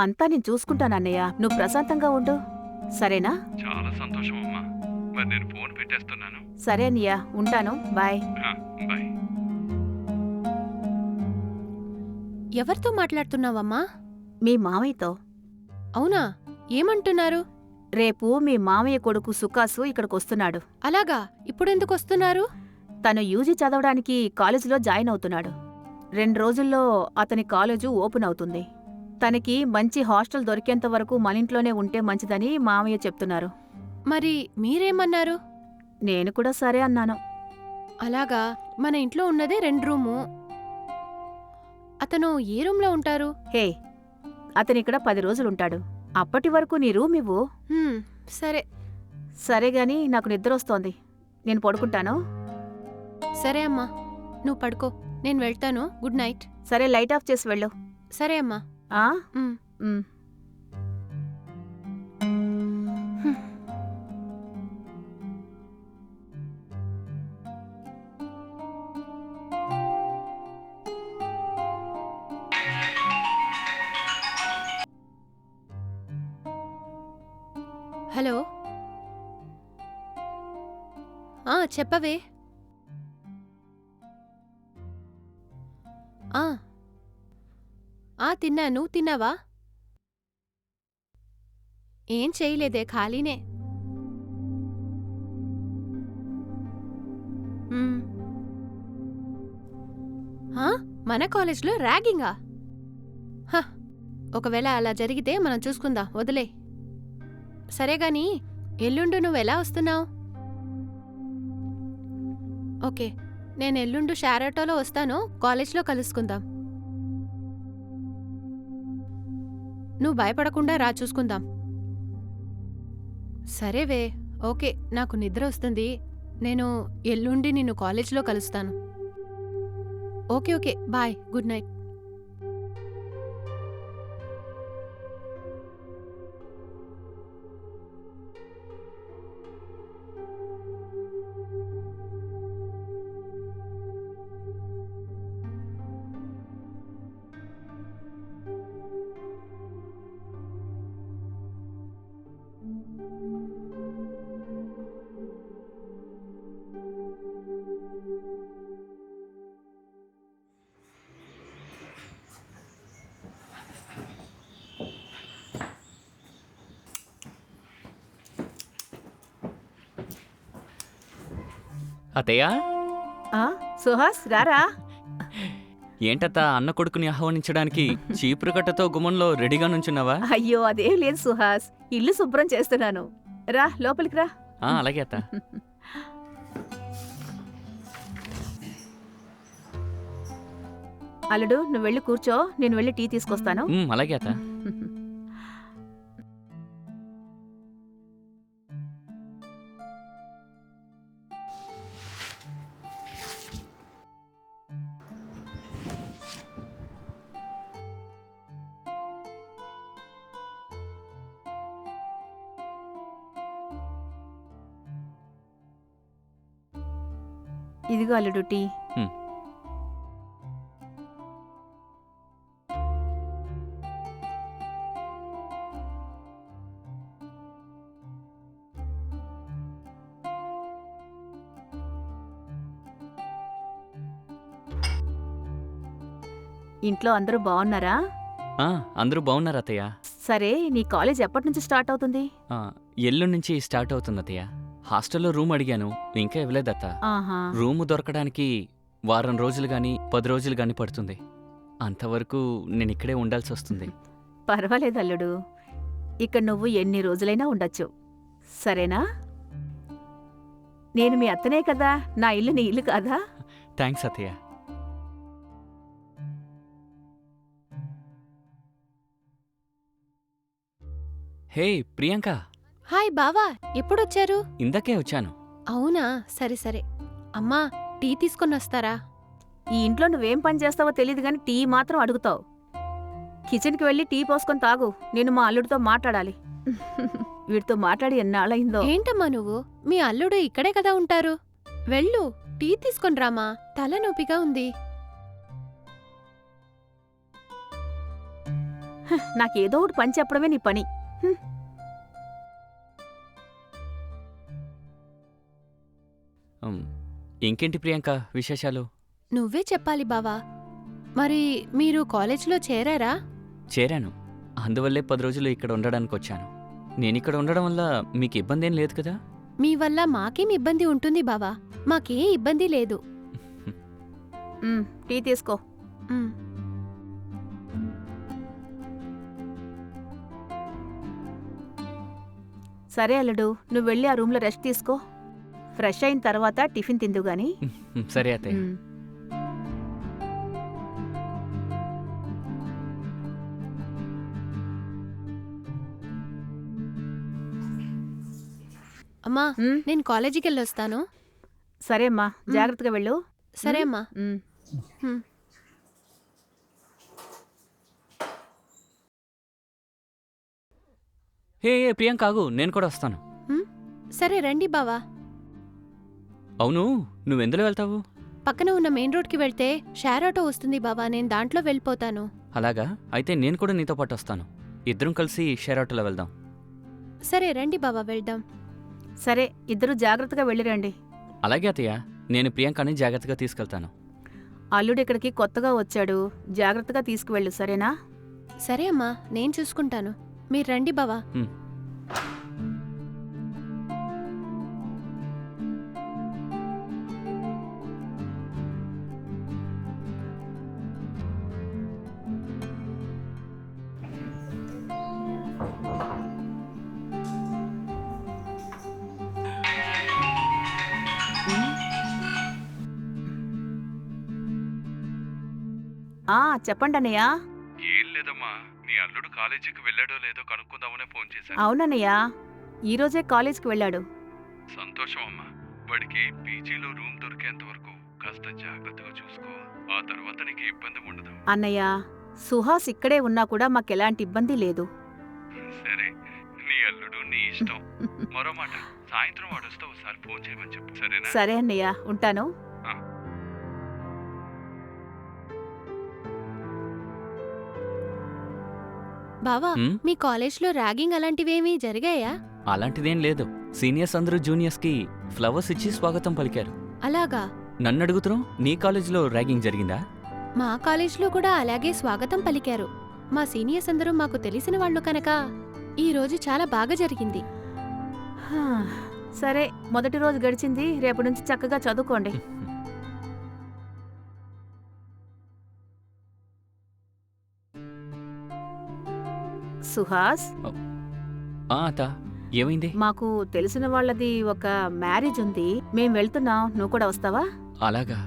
అంతా నేను చూసుకుంటానన్నయ్య, నువ్వు ప్రశాంతంగా ఉండు, సరేనా? చాలా సంతోషం అమ్మా. మరి నేను ఫోన్ పెట్టేస్తున్నాను. సరే అన్నయ్య, ఉంటాను, బాయ్. బాయ్. ఎవరితో మాట్లాడుతున్నావమ్మా? మీ మామయ్యతో. అవునా? ఏమంటున్నారు? రేపు మీ మామయ్య కొడుకు సుకాసు ఇక్కడికొస్తున్నాడు. అలాగా? ఇప్పుడెందుకొస్తున్నారు? తను యూజీ చదవడానికి కాలేజీలో జాయిన్ అవుతున్నాడు. 2 రోజుల్లో అతని కాలేజు ఓపెన్ అవుతుంది. తనకి మంచి హాస్టల్ దొరికేంత వరకు మనింట్లోనే ఉంటే మంచిదని మామయ్య చెప్తున్నారు. మరి మీరేమన్నారు? నేను కూడా సరే అన్నాను. అలాగా? మన ఇంట్లో ఉన్నదే 2 రూము. అతను ఏ రూమ్లో ఉంటారు? హే, అతనిక్కడ 10 రోజులుంటాడు. అప్పటి వరకు నీ రూమ్ ఇవ్వు. సరే. సరేగాని నాకు నిద్రొస్తోంది, నేను పడుకుంటాను. సరే అమ్మా, నువ్వు పడుకో, నేను వెళ్తాను. Good night. సరే, లైట్ ఆఫ్ చేసి వెళ్ళు. సరే అమ్మా. ఆ? ఉమ్. ఉమ్. హలో. చెప్పవే. తిన్నాను, తిన్నావా? ఏం చేయలేదే, ఖాళీనే. మన కాలేజ్లో ర్యాగింగా? ఒకవేళ అలా జరిగితే మనం చూసుకుందాం, వదిలే. సరేగాని ఎల్లుండు నువ్వెలా వస్తున్నావు? ఓకే, నేను ఎల్లుండు షారాటోలో వస్తాను, కాలేజ్లో కలుసుకుందాం. నువ్వు భయపడకుండా రా, చూసుకుందాం. సరేవే, ఓకే. నాకు నిద్ర వస్తుంది, నేను ఎల్లుండి నిన్ను కాలేజ్లో కలుస్తాను. Okay okay, bye, good night. అత్తయ్యా, సుహాస్, రారా. ఏంటత్తా అన్న కొడుకుని ఆహ్వానించడానికి చీపురు కట్టతో గుమ్మంలో రెడీగా నుంచున్నావా? అయ్యో, అదేం లేదు సుహాస్, ఇల్లు శుభ్రం చేస్తున్నాను. రా, లోపలికి రా. అలాగే అత్త. అల్లుడు, నువ్వు వెళ్ళి కూర్చో, నేను వెళ్ళి టీ తీసుకొస్తాను. అలాగే అత్త. ఇదిగో అల్లుడు టీ. ఇంట్లో అందరూ బాగున్నారా? అందరూ బాగున్నారు అత్తయ్య. సరే, నీ కాలేజ్ ఎప్పటి నుంచి స్టార్ట్ అవుతుంది? ఎల్లుండి నుంచి స్టార్ట్ అవుతుంది అత్తయ్య. హాస్టల్లో రూమ్ అడిగాను, ఇంకా ఇవ్వలేదత్త. రూము దొరకడానికి వారం రోజులు గాని 10 రోజులు గాని పడుతుంది. అంతవరకు నేను ఇక్కడే ఉండాల్సి వస్తుంది. పర్వాలేదు అల్లుడు, ఇక్కడ నువ్వు ఎన్ని రోజులైనా ఉండొచ్చు, సరేనా? నేను మీ అత్తనే కదా, నా ఇల్లు నీ ఇల్లు కాదా? థ్యాంక్స్ అత్తయ్య. హే ప్రియాంక. హాయ్ బావా, ఎప్పుడొచ్చారు? ఇందాకే వచ్చాను. అవునా, సరే సరే. అమ్మా, టీ తీసుకొని వస్తారా? ఈ ఇంట్లో నువ్వేం పని చేస్తావో తెలీదు గాని టీ మాత్రం అడుగుతావు. కిచెన్కి వెళ్ళి టీ పోసుకొని తాగు, నేను మా అల్లుడితో మాట్లాడాలి. వీడితో మాట్లాడి ఎన్నాళ్ళయిందో. ఏంటమ్మా నువ్వు? మీ అల్లుడు ఇక్కడే కదా ఉంటారు, వెళ్ళు, టీ తీసుకొని రామా, తలనొప్పిగా ఉంది. నాకేదో ఒకటి పని చెప్పడమే నీ పని. హ్మ్. ఉమ్, ఇంకేంటి ప్రియాంక విశేషాలు? నువ్వే చెప్పాలి బావా. మరి మీరు కాలేజ్లో చేరారా? చేరాను. అందువల్లే 10 రోజులు ఇక్కడ ఉండడానికి వచ్చాను. నేనిక్కడ ఉండడం వల్ల మీకు ఇబ్బంది ఏం లేదు కదా? మీ వల్ల మాకేం ఇబ్బంది ఉంటుంది బావా? మాకే ఇబ్బంది లేదు. టీ తీసుకో. మ్. సరే అల్లుడు, నువ్వు వెళ్ళి ఆ రూమ్లో రెస్ట్ తీసుకో. ఫ్రెష్ అయిన తర్వాత టిఫిన్ తిందు గాని. సరే అత్తయ్య. మ్. అమ్మా, మ్. నేను కాలేజీకి వెళ్ళొస్తాను. సరే అమ్మా, జాగ్రత్తగా వెళ్ళు. సరే అమ్మా. మ్. మ్. హే ప్రియాంక ఆగు, నేను కూడా వస్తాను. సరే రండి బావా. అవును, నువ్వెందులో వెళ్తావు? పక్కన ఉన్న మెయిన్ రోడ్కి వెళ్తే షేర్ ఆటో వస్తుంది బావా, నేను దాంట్లో వెళ్ళిపోతాను. అలాగా? అయితే నేను కూడా నీతో పాటు వస్తాను. ఇద్దరం కలిసి షేర్ ఆటోలో వెళ్దాం. సరే రండి బావా, వెళ్దాం. సరే, ఇద్దరు జాగ్రత్తగా వెళ్ళిరండి. అలాగే అత్తయ్య, నేను ప్రియాంకని జాగ్రత్తగా తీసుకెళ్తాను. అల్లుడు ఇక్కడికి కొత్తగా వచ్చాడు, జాగ్రత్తగా తీసుకువెళ్ళు, సరేనా? సరే అమ్మా, నేను చూసుకుంటాను. మీరు రండి బావా. ఉమ్. చెప్పండి అన్నయ్య. ఏం లేదమ్మా, నీ అల్లుడు కాలేజీకి వెళ్ళాడో లేదో కనుక్కుందామనే ఫోన్ చేశాను. అవునన్నయ్య, ఈరోజే కాలేజ్కి వెళ్ళాడు. సంతోషం అమ్మా. వాడికి పీజీలో రూమ్ దొరికేంత వరకు కాస్త జాగ్రత్తగా చూసుకో. ఆ తర్వాత నీకు ఇబ్బంది ఉండదు. అన్నయ్య, సుహాస్ ఇక్కడే ఉన్నా కూడా మాకెలాంటి ఇబ్బంది లేదు. సరే, నీ అల్లుడు నీ ఇష్టం. మరో మాట, సాయంత్రం వాడు వస్తే ఒకసారి ఫోన్ చేయమని చెప్పు, సరేనా? సరే అన్నయ్య, ఉంటాను. బావా, ఉమ్, మీ కాలేజ్లో ర్యాగింగ్ అలాంటివేమీ జరిగాయా? అలాంటిదేం లేదు. సీనియర్స్ అందరూ జూనియర్స్కి ఫ్లవర్స్ ఇచ్చి స్వాగతం పలికారు. అలాగా? నన్ను అడుగుతున్నావు, నీ కాలేజీలో ర్యాగింగ్ జరిగిందా? మా కాలేజ్లో కూడా అలాగే స్వాగతం పలికారు. మా సీనియర్స్ అందరూ మాకు తెలిసిన వాళ్ళు కనుక ఈ రోజు చాలా బాగా జరిగింది. హా, సరే, మొదటి రోజు గడిచింది, రేపు నుంచి చక్కగా చదువుకోండి. సుహాస్, అత్త, ఏమైంది? మాకు తెలిసిన వాళ్ళది ఒక మ్యారేజ్ ఉంది, మేం వెళ్తున్నాం, నువ్వు కూడా వస్తావా? అలాగా?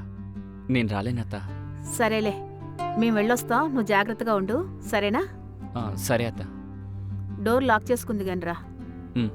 నేను రాలేనత్త. సరేలే, మేం వెళ్ళొస్తాం, నువ్వు జాగ్రత్తగా ఉండు, సరేనా? సరే అత్త. డోర్ లాక్ చేసుకుంది గనరా. ఉమ్.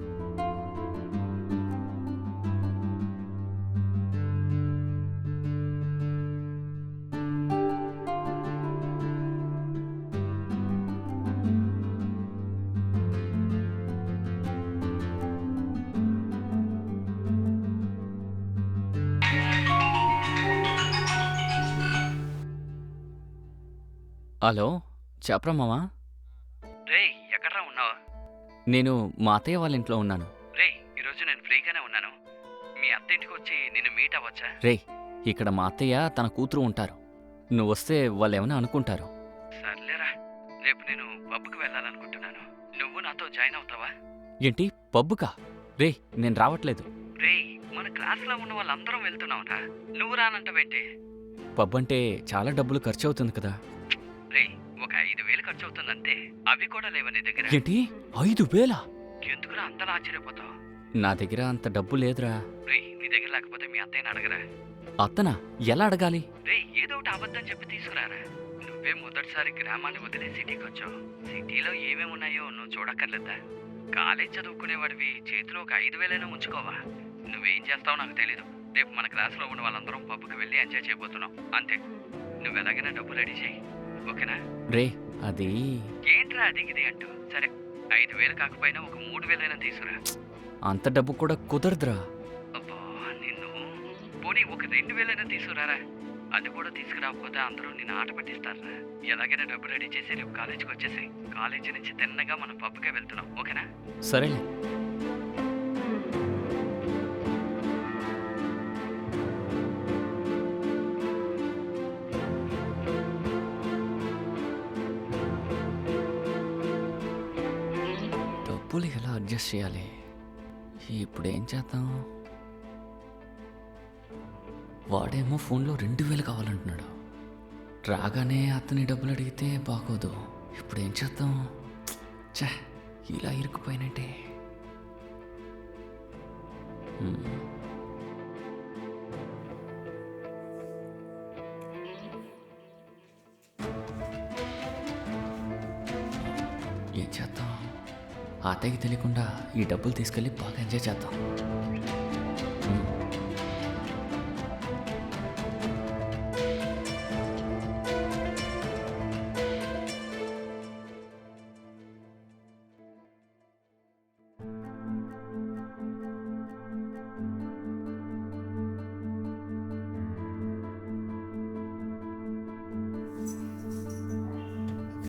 హలో, చెప్పరా మామా? రే, ఎక్కడ్రా ఉన్నావు? నేను మా అత్తయ్య వాళ్ళ ఇంట్లో ఉన్నాను. రే, ఈరోజు నేను ఫ్రీగానే ఉన్నాను. మీ అత్త ఇంటికి వచ్చి నిన్ను మీట్ అవ్వచ్చా? రే, ఇక్కడ మా అత్తయ్య తన కూతురు ఉంటారు. నువ్వొస్తే వాళ్ళు ఏమైనా అనుకుంటారు. సర్లేరా, రేపు నేను పబ్కి వెళ్ళాలనుకుంటున్నాను. నువ్వు నాతో జాయిన్ అవుతావా? ఏంటి, పబ్బుకా? రే, నేను రావట్లేదు. రే, మన క్లాస్లో ఉన్న వాళ్ళందరం వెళ్తున్నావురా, నువ్వు రానంటావేంటి? పబ్ అంటే చాలా డబ్బులు ఖర్చు అవుతుంది కదా. రే, ఒక 5,000 ఖర్చు అవుతుందంతే. అవి కూడా లేవా నీ దగ్గర? ఏంటి, 5,000? ఎందుకురా అంతలా ఆశ్చర్యపోతావు? నా దగ్గర అంత డబ్బు లేదురా. రే, నీ దగ్గర లేకపోతే మీ అత్తయ్యని అడగరా. అత్తనా? ఎలా అడగాలి? రే, ఏదో ఒకటి అబద్ధం చెప్పి తీసుకురారా. నువ్వే మొదటిసారి గ్రామాన్ని వదిలే సిటీకి వచ్చావు. సిటీలో ఏమేమున్నాయో నువ్వు చూడక్కర్లేదా? కాలేజ్ చదువుకునేవాడివి, చేతిలో ఒక 5,000 ఉంచుకోవా? నువ్వేం చేస్తావో నాకు తెలీదు. రేపు మన క్లాస్లో ఉన్న వాళ్ళందరం పబ్కి వెళ్ళి ఎంజాయ్ చేయబోతున్నాం, అంతే. నువ్వు ఎలాగైనా డబ్బు రెడీ చేయి, ఓకేనా? రే, అది ఏంట్రా అది ఇది అంటూ? సరే, 5,000 కాకపోయినా ఒక 3,000 తీసుకురా. అంత డబ్బు కూడా కుదరదురా. అబ్బా, నిన్ను పోనీ ఒక 2,000 తీసుకురారా. అది కూడా తీసుకురాకపోతే అందరూ నిన్ను ఆట పట్టిస్తారా? ఎలాగైనా డబ్బు రెడీ చేసి రేపు కాలేజీకి వచ్చేసి కాలేజీ నుంచి తిన్నగా మనం పబ్కే వెళ్తున్నాం, ఓకేనా? సరేలే. డబ్బులు ఎలా అడ్జస్ట్ చేయాలి? ఇప్పుడు ఏం చేద్దాం? వాడేమో ఫోన్లో 2000 కావాలంటున్నాడు. రాగానే అతని డబ్బులు అడిగితే బాగోదు. ఇప్పుడు ఏం చేద్దాం? ఛే, ఇలా ఇరుక్కుపోయినట్టే. ఏం చేద్దాం? అతయ్యకి తెలియకుండా ఈ డబ్బులు తీసుకెళ్ళి బాగా ఎంజాయ్ చేద్దాం.